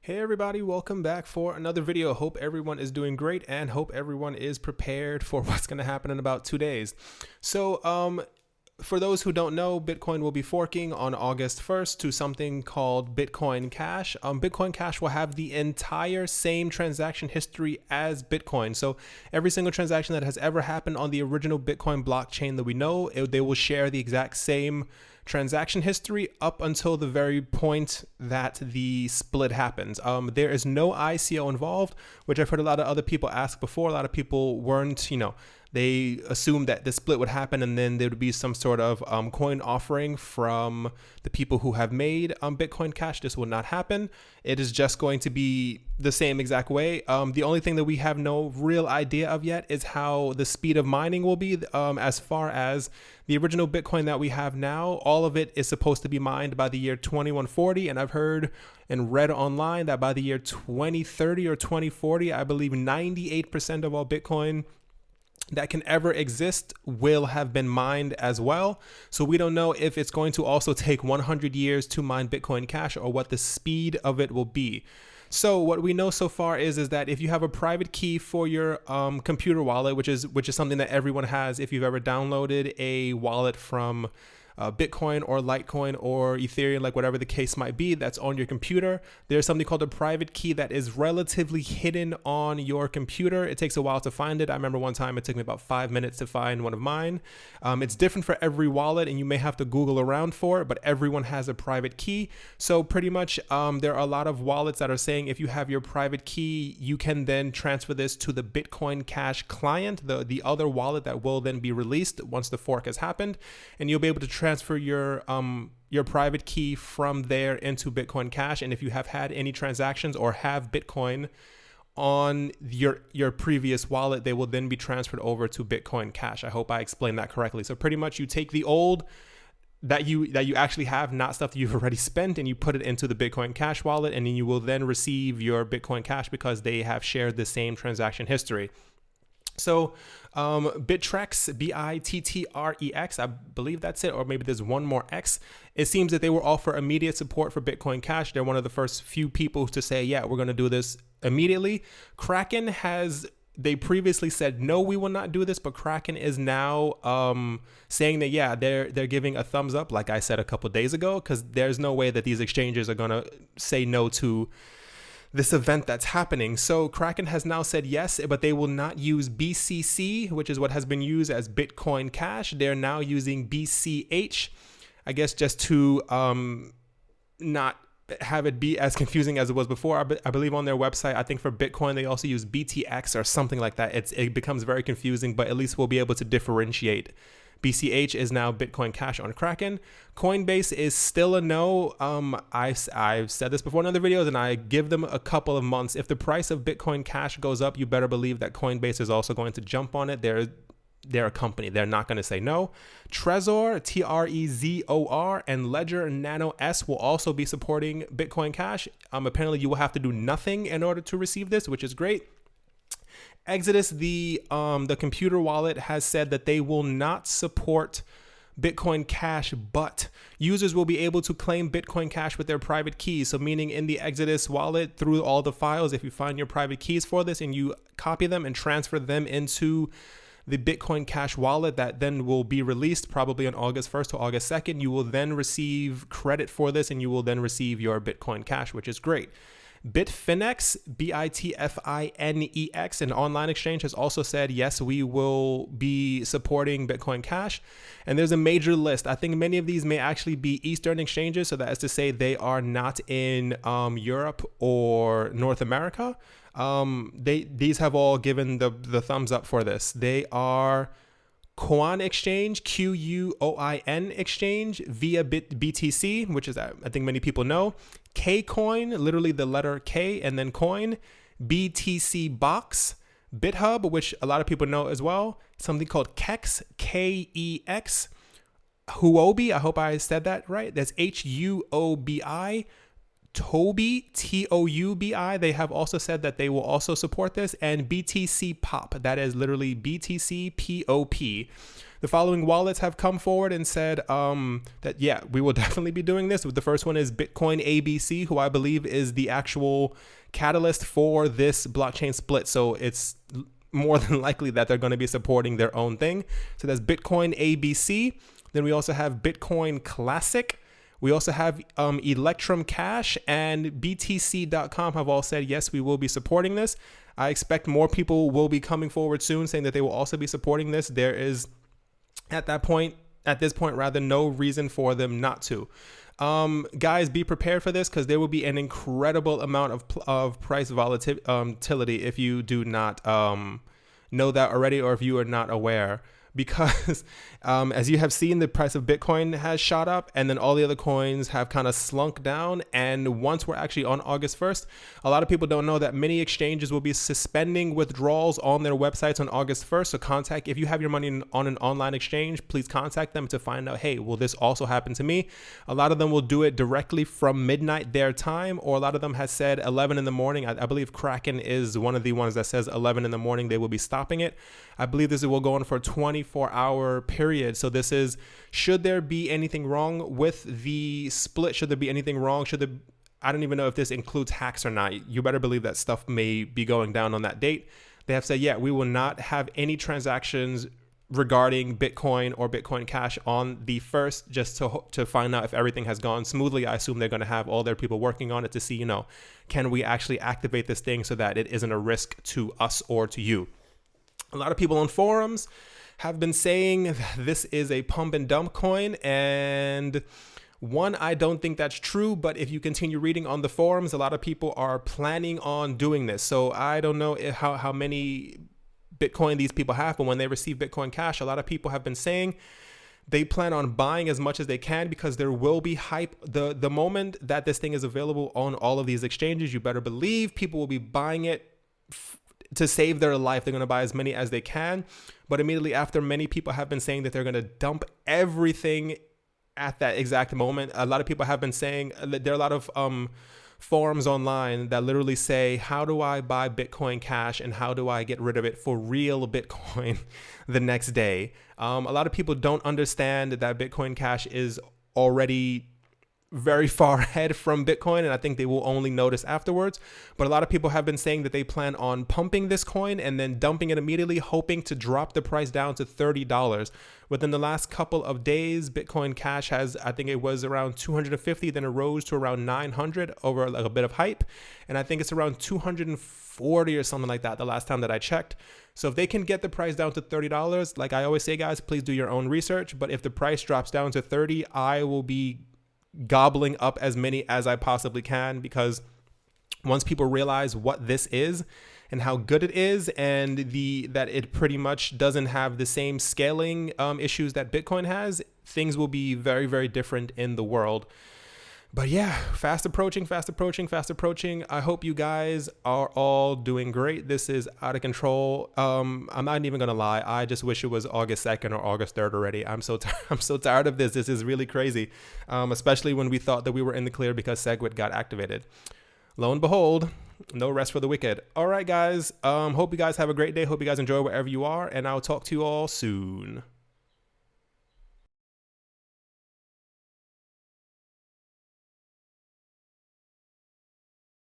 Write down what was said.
Hey everybody, welcome back for another video. Hope everyone is doing great and hope everyone is prepared for what's going to happen in about 2 days. For those who don't know, Bitcoin will be forking on August 1st to something called Bitcoin Cash. Bitcoin Cash will have the entire same transaction history as Bitcoin. So every single transaction that has ever happened on the original Bitcoin blockchain that we know, they will share the exact same transaction history up until the very point that the split happens. There is no ICO involved, which I've heard a lot of other people ask before. A lot of people weren't, they assumed that the split would happen and then there would be some sort of coin offering from the people who have made Bitcoin Cash. This will not happen. It is just going to be the same exact way. The only thing that we have no real idea of yet is how the speed of mining will be. As far as the original Bitcoin that we have now, all of it is supposed to be mined by the year 2140. And I've heard and read online that by the year 2030 or 2040, I believe 98% of all Bitcoin that can ever exist will have been mined as well. So we don't know if it's going to also take 100 years to mine Bitcoin Cash or what the speed of it will be. So what we know so far is that if you have a private key for your computer wallet, which is something that everyone has, if you've ever downloaded a wallet from Bitcoin or Litecoin or Ethereum, like whatever the case might be, that's on your computer, there's something called a private key that is relatively hidden on your computer. It takes a while to find it. I remember one time it took me about 5 minutes to find one of mine. It's different for every wallet and you may have to Google around for it, but everyone has a private key. So pretty much there are a lot of wallets that are saying if you have your private key, you can then transfer this to the Bitcoin Cash client, the other wallet that will then be released once the fork has happened, and you'll be able to transfer your private key from there into Bitcoin Cash. And if you have had any transactions or have Bitcoin on your previous wallet, they will then be transferred over to Bitcoin Cash. I hope I explained that correctly. So pretty much you take the old that you actually have, not stuff that you've already spent, and you put it into the Bitcoin Cash wallet, and then you will then receive your Bitcoin Cash because they have shared the same transaction history. So Bittrex, Bittrex, I believe that's it, or maybe there's one more X. It seems that they will offer immediate support for Bitcoin Cash. They're one of the first few people to say, yeah, we're going to do this immediately. Kraken they previously said, no, we will not do this, but Kraken is now saying that, yeah, they're giving a thumbs up, like I said a couple days ago, because there's no way that these exchanges are going to say no to this event that's happening. So Kraken has now said yes, but they will not use BCC, which is what has been used as Bitcoin Cash. They're now using BCH, I guess, just to not have it be as confusing as it was before. I believe on their website, I think for Bitcoin, they also use BTX or something like that. It becomes very confusing, but at least we'll be able to differentiate. BCH is now Bitcoin Cash on Kraken. Coinbase is still a no. I've said this before in other videos, and I give them a couple of months. If the price of Bitcoin Cash goes up, you better believe that Coinbase is also going to jump on it. They're a company. They're not going to say no. Trezor, Trezor, and Ledger Nano S will also be supporting Bitcoin Cash. Apparently, you will have to do nothing in order to receive this, which is great. Exodus, the computer wallet, has said that they will not support Bitcoin Cash, but users will be able to claim Bitcoin Cash with their private keys. So meaning in the Exodus wallet, through all the files, if you find your private keys for this and you copy them and transfer them into the Bitcoin Cash wallet that then will be released probably on August 1st to August 2nd, you will then receive credit for this and you will then receive your Bitcoin Cash, which is great. Bitfinex, Bitfinex, an online exchange, has also said, yes, we will be supporting Bitcoin Cash. And there's a major list. I think many of these may actually be Eastern exchanges. So that is to say they are not in Europe or North America. These have all given the thumbs up for this. They are Quoin Exchange, Quoin Exchange, via BTC, which is, I think many people know. Kcoin, literally the letter K and then coin. BTC Box, BitHub, which a lot of people know as well. Something called Kex, Kex. Huobi, I hope I said that right. That's Huobi. Toby, Toubi. They have also said that they will also support this, and BTC Pop. That is literally BTC POP. The following wallets have come forward and said that, yeah, we will definitely be doing this. The first one is Bitcoin ABC, who I believe is the actual catalyst for this blockchain split. So it's more than likely that they're going to be supporting their own thing. So that's Bitcoin ABC. Then we also have Bitcoin Classic. We also have Electrum Cash, and BTC.com have all said, yes, we will be supporting this. I expect more people will be coming forward soon saying that they will also be supporting this. There is, at this point, no reason for them not to. Guys, be prepared for this, because there will be an incredible amount of price volatility if you do not know that already, or if you are not aware. Because as you have seen, the price of Bitcoin has shot up, and then all the other coins have kind of slunk down. And once we're actually on August 1st, a lot of people don't know that many exchanges will be suspending withdrawals on their websites on August 1st. So if you have your money on an online exchange, please contact them to find out, hey, will this also happen to me? A lot of them will do it directly from midnight their time, or a lot of them has said 11 in the morning. I believe Kraken is one of the ones that says 11 in the morning they will be stopping it. I believe this will go on for a 24-hour period. So this is, should there be anything wrong with the split? Should there be anything wrong? I don't even know if this includes hacks or not. You better believe that stuff may be going down on that date. They have said, yeah, we will not have any transactions regarding Bitcoin or Bitcoin Cash on the 1st, just to find out if everything has gone smoothly. I assume they're going to have all their people working on it to see, can we actually activate this thing so that it isn't a risk to us or to you. A lot of people on forums have been saying this is a pump and dump coin, and one, I don't think that's true, but if you continue reading on the forums, a lot of people are planning on doing this. So I don't know how many Bitcoin these people have, but when they receive Bitcoin Cash, a lot of people have been saying they plan on buying as much as they can, because there will be hype. The moment that this thing is available on all of these exchanges, you better believe people will be buying it to save their life. They're going to buy as many as they can. But immediately after, many people have been saying that they're going to dump everything at that exact moment. A lot of people have been saying, there are a lot of forums online that literally say, how do I buy Bitcoin Cash and how do I get rid of it for real Bitcoin the next day? A lot of people don't understand that Bitcoin Cash is already very far ahead from Bitcoin, and I think they will only notice afterwards. But a lot of people have been saying that they plan on pumping this coin and then dumping it immediately, hoping to drop the price down to $30. Within the last couple of days, Bitcoin Cash has, I think it was around 250, then it rose to around 900 over a bit of hype, and I think it's around 240 or something like that the last time that I checked. So if they can get the price down to $30, like I always say, guys, please do your own research. But if the price drops down to 30, I will be gobbling up as many as I possibly can, because once people realize what this is and how good it is, and that it pretty much doesn't have the same scaling issues that Bitcoin has, things will be very, very different in the world. But yeah, fast approaching. I hope you guys are all doing great. This is out of control. I'm not even gonna lie. I just wish it was August 2nd or August 3rd already. I'm so tired of this. This is really crazy, especially when we thought that we were in the clear because SegWit got activated. Lo and behold, no rest for the wicked. All right, guys. Hope you guys have a great day. Hope you guys enjoy wherever you are, and I'll talk to you all soon.